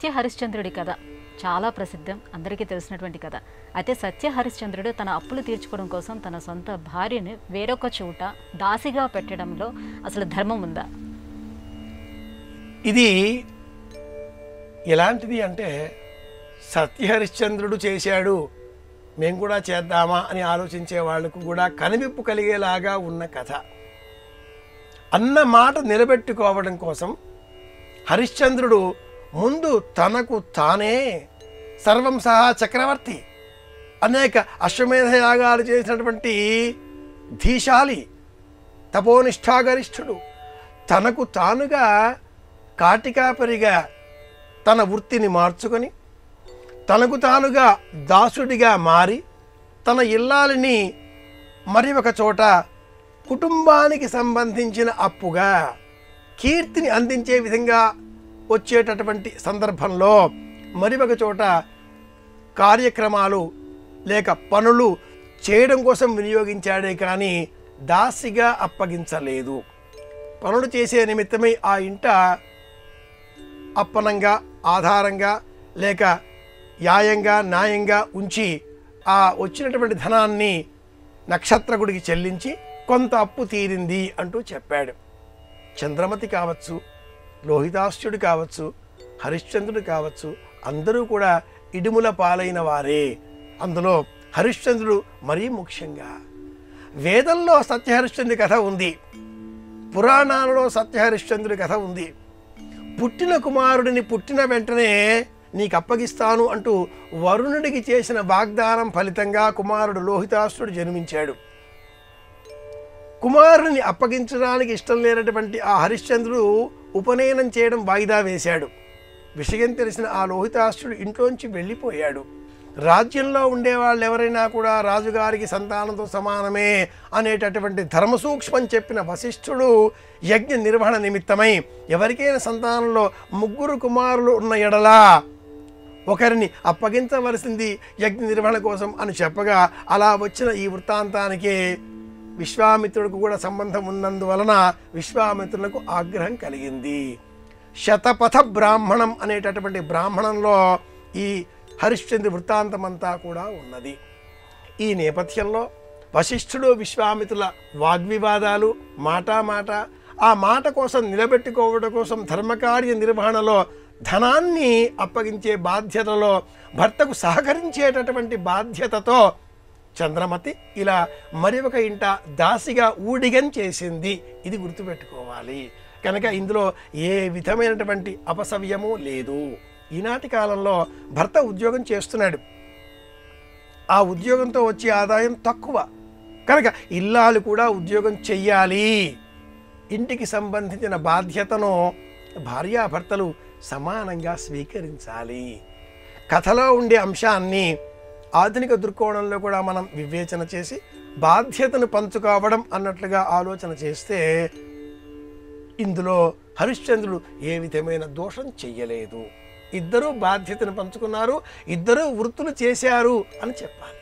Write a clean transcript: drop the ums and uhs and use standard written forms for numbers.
సత్య హరిశ్చంద్రుడి కథ చాలా ప్రసిద్ధం, అందరికీ తెలిసినటువంటి కథ. అయితే సత్య హరిశ్చంద్రుడు తన అప్పులు తీర్చుకోవడం కోసం తన సొంత భార్యను వేరొక చోట దాసిగా పెట్టడంలో అసలు ధర్మం ఉందా? ఇది ఎలాంటిది అంటే, సత్య హరిశ్చంద్రుడు చేశాడు, మేము కూడా చేద్దామా అని ఆలోచించే వాళ్లకు కూడా కనివిప్పు కలిగేలాగా ఉన్న కథ. అన్న మాట నిలబెట్టుకోవడం కోసం హరిశ్చంద్రుడు ముందు తనకు తానే సర్వం సహా చక్రవర్తి, అనేక అశ్వమేధ యాగాలు చేసినటువంటి ధీశాలి, తపోనిష్ఠాగరిష్ఠుడు, తనకు తానుగా కాటికాపరిగా తన వృత్తిని మార్చుకొని తనకు తానుగా దాసుడిగా మారి తన ఇల్లాలిని మరి ఒక చోట కుటుంబానికి సంబంధించిన అప్పుగా కీర్తిని అందించే విధంగా వచ్చేటటువంటి సందర్భంలో మరి ఒక చోట కార్యక్రమాలు లేక పనులు చేయడం కోసం వినియోగించాడే కానీ దాసిగా అప్పగించలేదు. పనులు చేసే నిమిత్తమై ఆ ఇంట అప్పనంగా, ఆధారంగా లేక యాయంగా, న్యాయంగా ఉంచి ఆ వచ్చినటువంటి ధనాన్ని నక్షత్రకుడికి చెల్లించి కొంత అప్పు తీరింది అంటూ చెప్పాడు. చంద్రమతి కావచ్చు, లోహితాశ్యుడు కావచ్చు, హరిశ్చంద్రుడు కావచ్చు, అందరూ కూడా ఇడుముల పాలైన వారే. అందులో హరిశ్చంద్రుడు మరీ ముఖ్యంగా. వేదంలో సత్యహరిశ్చంద్రుడి కథ ఉంది, పురాణాలలో సత్యహరిశ్చంద్రుడి కథ ఉంది. పుట్టిన కుమారుడిని పుట్టిన వెంటనే నీకు అప్పగిస్తాను అంటూ వరుణుడికి చేసిన వాగ్దానం ఫలితంగా కుమారుడు లోహితాశ్రుడు జన్మించాడు. కుమారుడిని అప్పగించడానికి ఇష్టం లేనటువంటి ఆ హరిశ్చంద్రుడు ఉపనయనం చేయడం వాయిదా వేశాడు. విషయం తెలిసిన ఆ లోహితాశ్రుడు ఇంట్లోంచి వెళ్ళిపోయాడు. రాజ్యంలో ఉండేవాళ్ళు ఎవరైనా కూడా రాజుగారికి సంతానంతో సమానమే అనేటటువంటి ధర్మసూక్ష్మం చెప్పిన వశిష్ఠుడు యజ్ఞ నిర్వహణ నిమిత్తమై ఎవరికైనా సంతానంలో 3 కుమారులు ఉన్న ఎడలా ఒకరిని అప్పగించవలసింది యజ్ఞ నిర్వహణ కోసం అని చెప్పగా, అలా వచ్చిన ఈ వృత్తాంతానికి విశ్వామిత్రుడికి కూడా సంబంధం ఉన్నందువలన విశ్వామిత్రులకు ఆగ్రహం కలిగింది. శతపథ బ్రాహ్మణం అనేటటువంటి బ్రాహ్మణంలో ఈ హరిశ్చంద్ర వృత్తాంతమంతా కూడా ఉన్నది. ఈ నేపథ్యంలో వశిష్ఠుడు విశ్వామిత్రుల వాగ్వివాదాలు, మాట ఆ మాట కోసం నిలబెట్టుకోవడం కోసం ధర్మకార్య నిర్వహణలో ధనాన్ని అప్పగించే బాధ్యతలో భర్తకు సహకరించేటటువంటి బాధ్యతతో చంద్రమతి ఇలా మరి ఒక ఇంట దాసిగా ఊడిగం చేసింది. ఇది గుర్తుపెట్టుకోవాలి. కనుక ఇందులో ఏ విధమైనటువంటి అపసవ్యము లేదు. ఈనాటి కాలంలో భర్త ఉద్యోగం చేస్తున్నాడు, ఆ ఉద్యోగంతో వచ్చే ఆదాయం తక్కువ కనుక ఇల్లాలు కూడా ఉద్యోగం చెయ్యాలి. ఇంటికి సంబంధించిన బాధ్యతను భార్యాభర్తలు సమానంగా స్వీకరించాలి. కథలో ఉండే అంశాన్ని ఆధునిక దృక్కోణంలో కూడా మనం వివేచన చేసి బాధ్యతను పంచుకోవడం అన్నట్లుగా ఆలోచన చేస్తే ఇందులో హరిశ్చంద్రుడు ఏ విధమైన దోషం చెయ్యలేదు. ఇద్దరూ బాధ్యతను పంచుకున్నారు, ఇద్దరూ వృత్తులు చేశారు అని చెప్పాలి.